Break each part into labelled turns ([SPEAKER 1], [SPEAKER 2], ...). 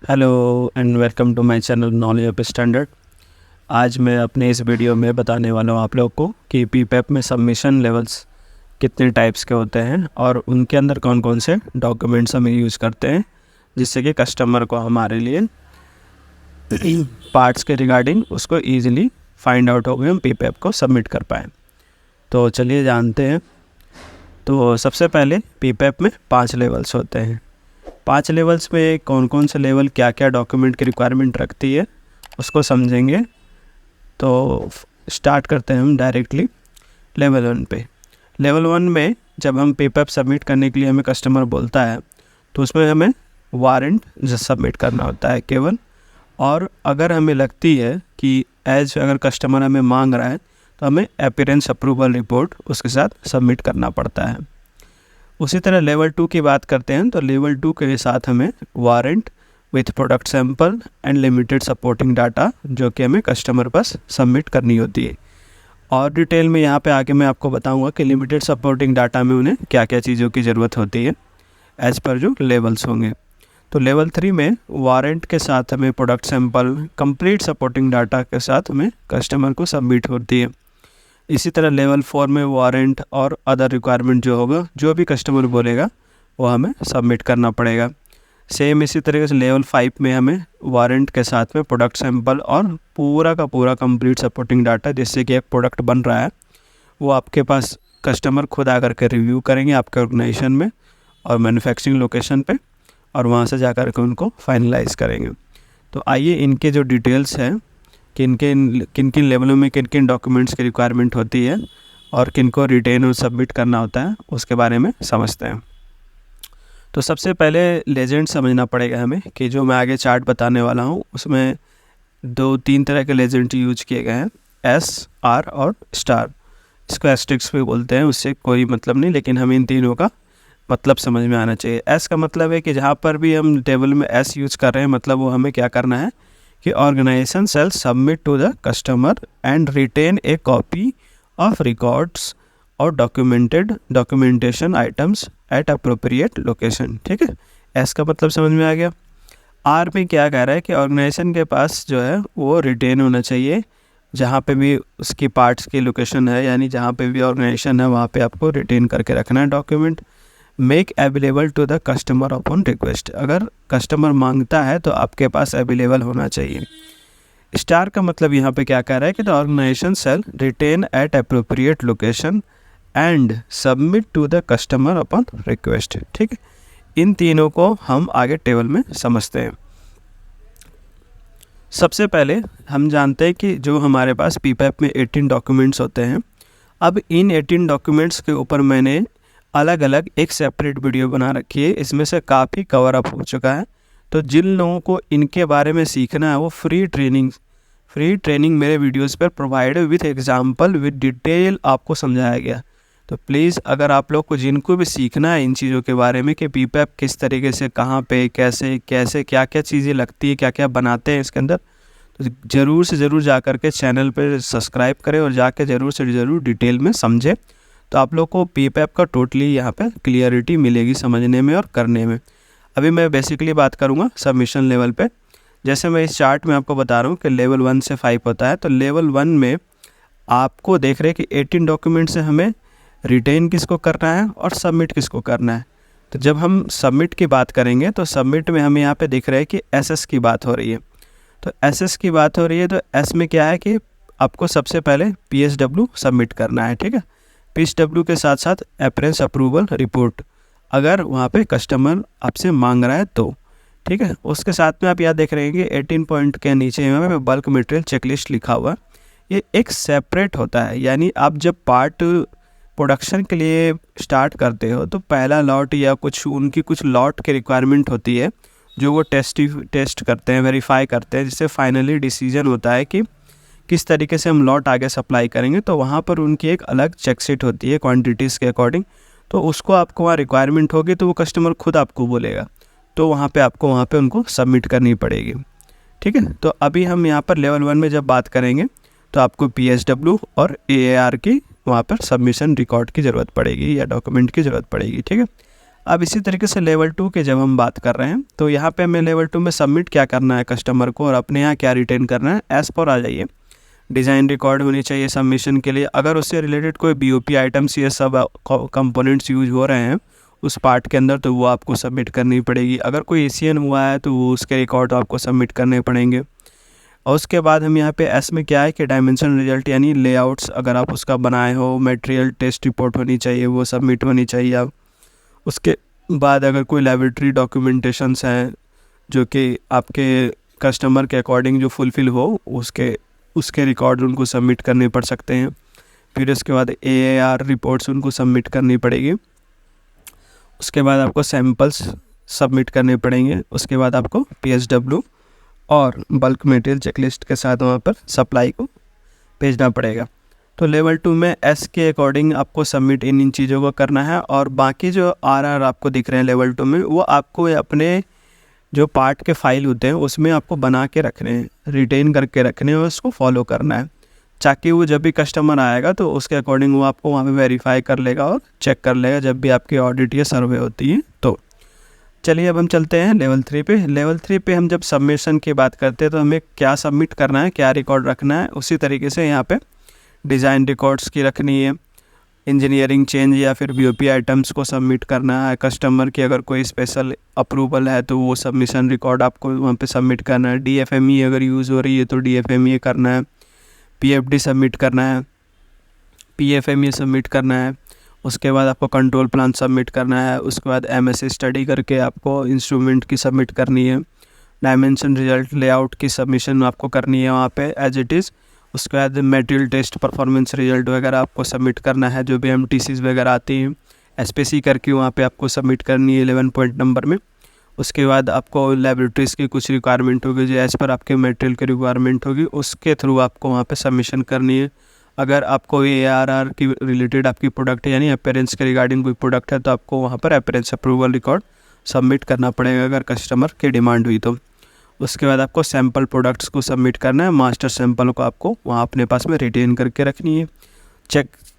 [SPEAKER 1] Hello and welcome to my channel knowledge of standard. आज मैं अपने इस वीडियो में बताने वाला हूँ आप लोग को कि पीपैप में सबमिशन लेवल्स कितने टाइप्स के होते हैं और उनके अंदर कौन कौन से डॉक्यूमेंट्स हम यूज़ करते हैं जिससे कि कस्टमर को हमारे लिए पार्ट्स के रिगार्डिंग उसको ईजिली फाइंड आउट हो गए हम पीपैप को सबमिट कर पाएँ। तो चलिए जानते हैं। तो सबसे पहले पीपैप में 5 लेवल्स होते हैं। 5 लेवल्स में कौन कौन से लेवल क्या क्या डॉक्यूमेंट की रिक्वायरमेंट रखती है उसको समझेंगे। तो स्टार्ट करते हैं हम डायरेक्टली लेवल 1 पे। लेवल 1 में जब हम पीपैप सबमिट करने के लिए हमें कस्टमर बोलता है तो उसमें हमें वारंट सबमिट करना होता है केवल। और अगर हमें लगती है कि अगर कस्टमर हमें मांग रहा है तो हमें अपीयरेंस अप्रूवल रिपोर्ट उसके साथ सबमिट करना पड़ता है। उसी तरह लेवल 2 की बात करते हैं तो लेवल 2 के साथ हमें warrant with product sample and limited supporting data जो कि हमें कस्टमर पास सबमिट करनी होती है। और डिटेल में यहाँ पे आके मैं आपको बताऊंगा कि लिमिटेड सपोर्टिंग डाटा में उन्हें क्या क्या चीज़ों की ज़रूरत होती है एज़ पर जो लेवल्स होंगे। तो लेवल 3 में वारंट के साथ हमें product sample complete supporting data के साथ हमें कस्टमर को सबमिट होती है। इसी तरह लेवल 4 में वारंट और अदर रिक्वायरमेंट जो होगा जो भी कस्टमर बोलेगा वो हमें सबमिट करना पड़ेगा। सेम इसी तरीके से लेवल 5 में हमें वारंट के साथ में प्रोडक्ट सैंपल और पूरा का पूरा कंप्लीट सपोर्टिंग डाटा जिससे कि एक प्रोडक्ट बन रहा है वो आपके पास कस्टमर खुद आकर के रिव्यू करेंगे आपके ऑर्गेनाइजेशन में और मैन्युफैक्चरिंग लोकेशन पे और वहाँ से जाकर के उनको फाइनलाइज करेंगे। तो आइए इनके जो डिटेल्स हैं किन किन लेवलों में किन किन डॉक्यूमेंट्स की रिक्वायरमेंट होती है और किन को रिटेन और सबमिट करना होता है उसके बारे में समझते हैं। तो सबसे पहले लेजेंड समझना पड़ेगा हमें कि जो मैं आगे चार्ट बताने वाला हूँ उसमें 2-3 तरह के लेजेंड यूज किए गए हैं, एस, आर और स्टार। इसको एस्ट्रिक्स भी बोलते हैं, उससे कोई मतलब नहीं, लेकिन हमें इन तीनों का मतलब समझ में आना चाहिए। एस का मतलब है कि जहाँ पर भी हम टेबल में एस यूज कर रहे हैं मतलब वो हमें क्या करना है कि organisation shall submit to the customer and retain a copy of records और documentation items at appropriate location. ठीक है, एस का मतलब समझ में आ गया। आर में क्या कह रहा है कि ऑर्गेनाइजेशन के पास जो है वो रिटेन होना चाहिए जहाँ पे भी उसकी पार्ट्स की लोकेशन है, यानी जहाँ पे भी ऑर्गेनाइजेशन है वहाँ पे आपको रिटेन करके रखना है document. Make available to the customer upon request, अगर कस्टमर मांगता है तो आपके पास अवेलेबल होना चाहिए। स्टार का मतलब यहाँ पे क्या कह रहा है कि the organisation shall retain at appropriate location and submit to the customer upon request. ठीक है, इन तीनों को हम आगे टेबल में समझते हैं। सबसे पहले हम जानते हैं कि जो हमारे पास पीपैप में 18 डॉक्यूमेंट्स होते हैं। अब इन 18 डॉक्यूमेंट्स के ऊपर मैंने अलग अलग एक सेपरेट वीडियो बना रखी है, इसमें से काफ़ी कवर अप हो चुका है। तो जिन लोगों को इनके बारे में सीखना है वो फ्री ट्रेनिंग मेरे वीडियोस पर provide with example with detail आपको समझाया गया। तो प्लीज़ अगर आप लोग को जिनको भी सीखना है इन चीज़ों के बारे में कि पीपैप किस तरीके से कहाँ पे कैसे कैसे क्या क्या चीज़ें लगती है क्या क्या बनाते हैं इसके अंदर, तो ज़रूर से ज़रूर जा कर के चैनल पर सब्सक्राइब करें और जाके ज़रूर से ज़रूर डिटेल में समझें। तो आप लोग को पीपैप का टोटली यहाँ पे क्लियरिटी मिलेगी समझने में और करने में। अभी मैं बेसिकली बात करूँगा सबमिशन लेवल पे। जैसे मैं इस चार्ट में आपको बता रहा हूँ कि लेवल 1 से 5 होता है, तो लेवल 1 में आपको देख रहे हैं कि 18 डॉक्यूमेंट से हमें रिटेन किसको करना है और सबमिट किसको करना है। तो जब हम सबमिट की बात करेंगे तो सबमिट में हमें यहाँ पे दिख रहा है कि एसएस की बात हो रही है। तो एसएस की बात हो रही है तो एस में क्या है कि आपको सबसे पहले PSW सबमिट करना है। ठीक है, PSW के साथ साथ अपीयरेंस अप्रूवल रिपोर्ट अगर वहाँ पे कस्टमर आपसे मांग रहा है तो। ठीक है, उसके साथ में आप याद देख रहे हैं कि 18 पॉइंट के नीचे में बल्क मटेरियल चेकलिस्ट लिखा हुआ, ये एक सेपरेट होता है। यानी आप जब पार्ट प्रोडक्शन के लिए स्टार्ट करते हो तो पहला लॉट या उनकी कुछ लॉट की रिक्वायरमेंट होती है जो वो टेस्ट करते हैं, वेरीफाई करते हैं, जिससे फाइनली डिसीजन होता है कि किस तरीके से हम लॉट आगे सप्लाई करेंगे। तो वहाँ पर उनकी एक अलग चेकशीट होती है क्वांटिटीज़ के अकॉर्डिंग, तो उसको आपको वहाँ रिक्वायरमेंट होगी तो वो कस्टमर खुद आपको बोलेगा, तो वहाँ पे उनको सबमिट करनी पड़ेगी। ठीक है, तो अभी हम यहाँ पर लेवल 1 में जब बात करेंगे तो आपको PSW और AAR की वहाँ पर सबमिशन रिकॉर्ड की ज़रूरत पड़ेगी या डॉक्यूमेंट की ज़रूरत पड़ेगी। ठीक है, अब इसी तरीके से लेवल 2 के जब हम बात कर रहे हैं तो यहाँ पे हमें लेवल 2 में सबमिट क्या करना है कस्टमर को और अपने यहाँ क्या रिटेन करना है, एज पर आ जाइए। डिज़ाइन रिकॉर्ड होनी चाहिए सबमिशन के लिए। अगर उससे रिलेटेड कोई BOP आइटम्स ये सब कंपोनेंट्स यूज हो रहे हैं उस पार्ट के अंदर तो वो आपको सबमिट करनी पड़ेगी। अगर कोई ACN हुआ है तो वो उसके रिकॉर्ड आपको सबमिट करने पड़ेंगे। और उसके बाद हम यहाँ पे एस में क्या है कि डायमेंशन रिजल्ट यानी लेआउट्स अगर आप उसका बनाए हो, मटेरियल टेस्ट रिपोर्ट होनी चाहिए, वो सबमिट होनी चाहिए आप। उसके बाद अगर कोई लैबोरेटरी डॉक्यूमेंटेशंस हैं जो कि आपके कस्टमर के अकॉर्डिंग जो फुलफ़िल हो उसके रिकॉर्ड उनको सबमिट करने पड़ सकते हैं। फिर उसके बाद AAR रिपोर्ट्स उनको सबमिट करनी पड़ेगी। उसके बाद आपको सैम्पल्स सबमिट करने पड़ेंगे। उसके बाद आपको PSW और बल्क मटेरियल चेकलिस्ट के साथ वहाँ पर सप्लाई को भेजना पड़ेगा। तो लेवल 2 में एस के अकॉर्डिंग आपको सबमिट इन चीज़ों को करना है। और बाकी जो RR आपको दिख रहे हैं लेवल 2 में वो आपको अपने जो पार्ट के फाइल होते हैं उसमें आपको बना के रखने हैं, रिटेन करके रखने हैं और उसको फॉलो करना है, ताकि वो जब भी कस्टमर आएगा तो उसके अकॉर्डिंग वो आपको वहाँ पे वेरीफाई कर लेगा और चेक कर लेगा जब भी आपकी ऑडिट या सर्वे होती है। तो चलिए अब हम चलते हैं लेवल 3 पे। लेवल 3 पे हम जब सबमिशन की बात करते हैं तो हमें क्या सबमिट करना है, क्या रिकॉर्ड रखना है, उसी तरीके से यहाँ पे डिज़ाइन रिकॉर्ड्स की रखनी है, इंजीनियरिंग चेंज या फिर BOP आइटम्स को सबमिट करना है, कस्टमर की अगर कोई स्पेशल अप्रूवल है तो वो सबमिशन रिकॉर्ड आपको वहाँ पे सबमिट करना है, DFME अगर यूज़ हो रही है तो DFME करना है, PFD सबमिट करना है, PFME सबमिट करना है। उसके बाद आपको कंट्रोल प्लान सबमिट करना है। उसके बाद MSc स्टडी करके आपको इंस्ट्रूमेंट की सबमिट करनी है। डायमेंशन रिजल्ट लेआउट की सबमिशन आपको करनी है वहाँ पे एज इट इज़। उसके बाद मटेरियल टेस्ट परफॉर्मेंस रिजल्ट वगैरह आपको सबमिट करना है, जो भी MTCs वगैरह आती हैं SPC करके वहाँ पे आपको सबमिट करनी है 11 पॉइंट नंबर में। उसके बाद आपको लैबोरेटरीज़ की कुछ रिक्वायरमेंट होगी जो एज़ पर आपके मटेरियल की रिक्वायरमेंट होगी, उसके थ्रू आपको वहाँ पे सबमिशन करनी है। अगर आपको ARR की रिलेटेड आपकी प्रोडक्ट है यानी अपीयरेंस के रिगार्डिंग कोई प्रोडक्ट है तो आपको वहाँ पर अपीयरेंस अप्रूवल रिकॉर्ड सबमिट करना पड़ेगा अगर कस्टमर की डिमांड हुई तो। उसके बाद आपको सैम्पल प्रोडक्ट्स को सबमिट करना है, मास्टर सैम्पल को आपको वहाँ अपने पास में रिटेन करके रखनी है।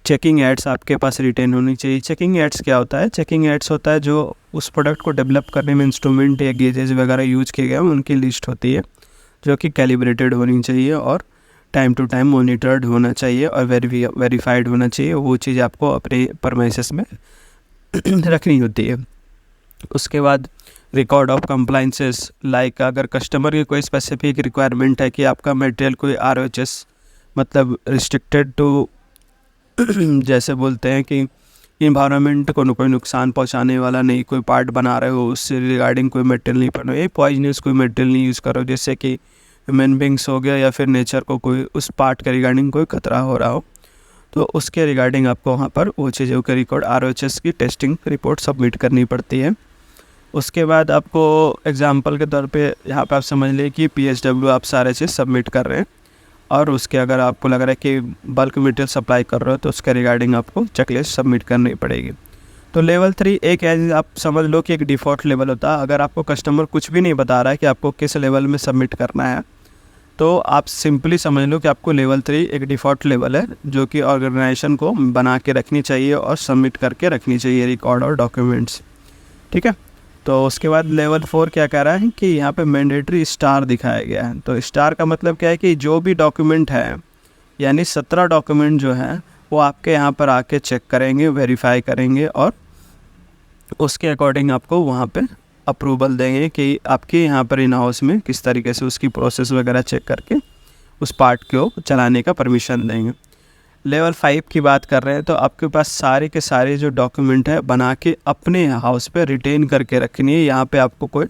[SPEAKER 1] चेकिंग एड्स आपके पास रिटेन होनी चाहिए। चेकिंग एड्स क्या होता है? चेकिंग एड्स होता है जो उस प्रोडक्ट को डेवलप करने में इंस्ट्रूमेंट या गेजेस वगैरह यूज किए गए हैं उनकी लिस्ट होती है, जो कि कैलिब्रेटेड होनी चाहिए और टाइम टू टाइम मॉनिटर्ड होना चाहिए और वेरीफाइड होना चाहिए। वो चीज़ आपको अपने परमाइसेस में रखनी होती है। उसके बाद रिकॉर्ड ऑफ कंप्लाइंसेस, लाइक अगर कस्टमर की कोई स्पेसिफिक रिक्वायरमेंट है कि आपका मटेरियल कोई ROHS मतलब रिस्ट्रिक्टेड टू जैसे बोलते हैं कि इन्वायरमेंट को कोई नुकसान पहुंचाने वाला नहीं, कोई पार्ट बना रहे हो उससे रिगार्डिंग कोई मटेरियल नहीं पड़ना, ये पॉइजनस कोई मटेरियल नहीं यूज़ करो, जैसे कि ह्यूमन बींग्स हो गया या फिर नेचर को कोई उस पार्ट के रिगार्डिंग कोई खतरा हो रहा हो, तो उसके रिगार्डिंग आपको वहाँ पर वो चीज़ों के रिकॉर्ड ROHS की टेस्टिंग रिपोर्ट सबमिट करनी पड़ती है। उसके बाद आपको एग्जांपल के तौर पे यहाँ पे आप समझ लें कि PSW आप सारे चीज़ सबमिट कर रहे हैं और उसके अगर आपको लग रहा है कि बल्क मटेरियल सप्लाई कर रहे हो तो उसके रिगार्डिंग आपको चेकलिस्ट सबमिट करनी पड़ेगी। तो लेवल 3 एक एज आप समझ लो कि एक डिफ़ॉल्ट लेवल होता है। अगर आपको कस्टमर कुछ भी नहीं बता रहा है कि आपको किस लेवल में सबमिट करना है तो आप सिंपली समझ लो कि आपको लेवल 3 एक डिफ़ॉल्ट लेवल है जो कि ऑर्गेनाइजेशन को बना के रखनी चाहिए और सबमिट करके रखनी चाहिए रिकॉर्ड और डॉक्यूमेंट्स, ठीक है। तो उसके बाद लेवल 4 क्या कह रहा है कि यहाँ पे मैंडेटरी स्टार दिखाया गया है। तो स्टार का मतलब क्या है कि जो भी डॉक्यूमेंट है यानी 17 डॉक्यूमेंट जो हैं वो आपके यहाँ पर आके चेक करेंगे, वेरीफाई करेंगे और उसके अकॉर्डिंग आपको वहाँ पे अप्रूवल देंगे कि आपके यहाँ पर इन हाउस में किस तरीके से उसकी प्रोसेस वगैरह चेक करके उस पार्ट को चलाने का परमिशन देंगे। लेवल 5 की बात कर रहे हैं तो आपके पास सारे के सारे जो डॉक्यूमेंट है बना के अपने हाउस पे रिटेन करके रखनी है। यहाँ पे आपको कोई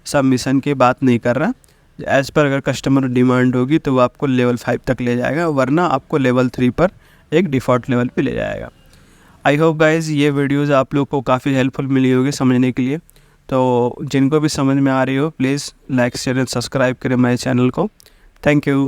[SPEAKER 1] सबमिशन की बात नहीं कर रहा, एज़ पर अगर कस्टमर डिमांड होगी तो वो आपको लेवल 5 तक ले जाएगा, वरना आपको लेवल 3 पर एक डिफ़ॉल्ट लेवल पे ले जाएगा। आई होप गाइज़ ये वीडियोज़ आप लोग को काफ़ी हेल्पफुल मिली होगी समझने के लिए। तो जिनको भी समझ में आ रही हो please like share and subscribe करें मेरे चैनल को। Thank you.